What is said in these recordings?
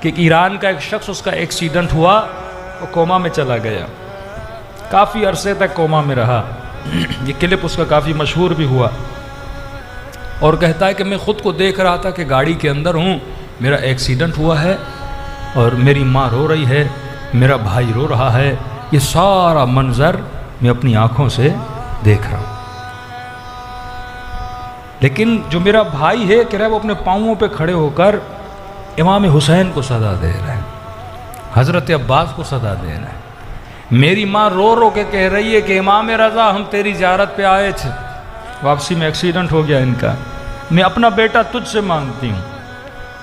کہ ایران کا ایک شخص، اس کا ایکسیڈنٹ ہوا، وہ کوما میں چلا گیا، کافی عرصے تک کوما میں رہا۔ یہ کلپ اس کا کافی مشہور بھی ہوا، اور کہتا ہے کہ میں خود کو دیکھ رہا تھا کہ گاڑی کے اندر ہوں، میرا ایکسیڈنٹ ہوا ہے اور میری ماں رو رہی ہے، میرا بھائی رو رہا ہے، یہ سارا منظر میں اپنی آنکھوں سے دیکھ رہا ہوں۔ لیکن جو میرا بھائی ہے کہ وہ اپنے پاؤں پہ کھڑے ہو کر امام حسین کو صدا دے رہا ہے، حضرت عباس کو صدا دے رہا ہے۔ میری ماں رو رو کے کہہ رہی ہے کہ امام رضا ہم تیری زیارت پہ آئے تھے، واپسی میں ایکسیڈنٹ ہو گیا ان کا، میں اپنا بیٹا تجھ سے مانگتی ہوں۔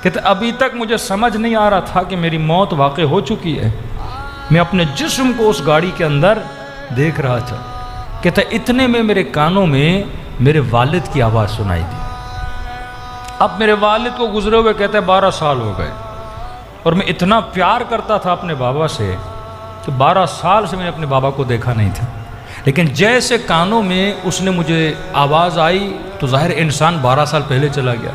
کہتے ابھی تک مجھے سمجھ نہیں آ رہا تھا کہ میری موت واقع ہو چکی ہے، میں اپنے جسم کو اس گاڑی کے اندر دیکھ رہا تھا۔ کہتے اتنے میں میرے کانوں میں میرے والد کی آواز سنائی دی۔ اب میرے والد کو گزرے ہوئے کہتے 12 سال ہو گئے، اور میں اتنا پیار کرتا تھا اپنے بابا سے کہ 12 سال سے میں نے اپنے بابا کو دیکھا نہیں تھا، لیکن جیسے کانوں میں اس نے مجھے آواز آئی تو ظاہر انسان 12 سال پہلے چلا گیا،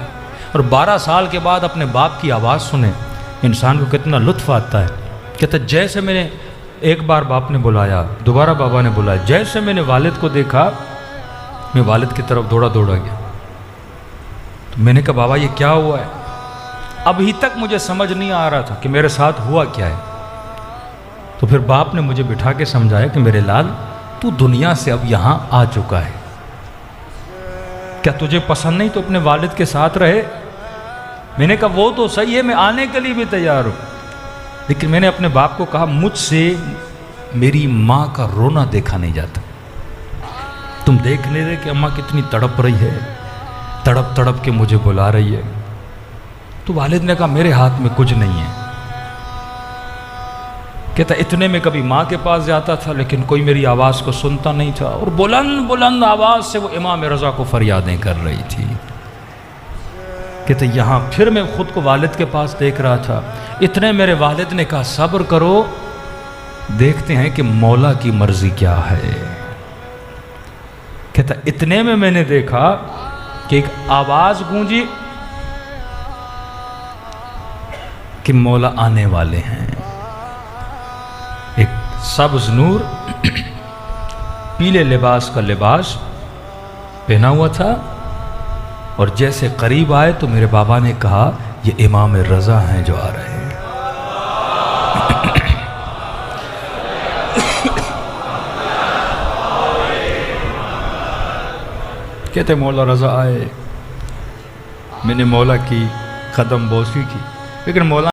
اور 12 سال کے بعد اپنے باپ کی آواز سنے انسان کو کتنا لطف آتا ہے۔ کہتا جیسے میں نے ایک بار باپ نے بلایا، دوبارہ بابا نے بلایا، جیسے میں نے والد کو دیکھا میں والد کی طرف دوڑا گیا۔ تو میں نے کہا بابا یہ کیا ہوا ہے؟ ابھی تک مجھے سمجھ نہیں آ رہا تھا کہ میرے ساتھ ہوا کیا ہے۔ تو پھر باپ نے مجھے بٹھا کے سمجھایا کہ میرے لال تو دنیا سے اب یہاں آ چکا ہے، کیا تجھے پسند نہیں تو اپنے والد کے ساتھ رہے؟ میں نے کہا وہ تو صحیح ہے، میں آنے کے لیے بھی تیار ہوں، لیکن میں نے اپنے باپ کو کہا مجھ سے میری ماں کا رونا دیکھا نہیں جاتا، تم دیکھ نہیں رہے کہ اماں کتنی تڑپ رہی ہے، تڑپ تڑپ کے مجھے بلا رہی ہے۔ تو والد نے کہا میرے ہاتھ میں کچھ نہیں ہے۔ کہتا اتنے میں کبھی ماں کے پاس جاتا تھا لیکن کوئی میری آواز کو سنتا نہیں تھا، اور بلند بلند آواز سے وہ امام رضا کو فریادیں کر رہی تھی۔ کہتے یہاں پھر میں خود کو والد کے پاس دیکھ رہا تھا، اتنے میرے والد نے کہا صبر کرو، دیکھتے ہیں کہ مولا کی مرضی کیا ہے۔ کہتا اتنے میں نے دیکھا کہ ایک آواز گونجی کہ مولا آنے والے ہیں۔ ایک سبز نور پیلے لباس کا لباس پہنا ہوا تھا، اور جیسے قریب آئے تو میرے بابا نے کہا یہ امام رضا ہیں جو آ رہے ہیں۔ کہتے مولا رضا آئے، میں نے مولا کی قدم بوسی کی، لیکن مولا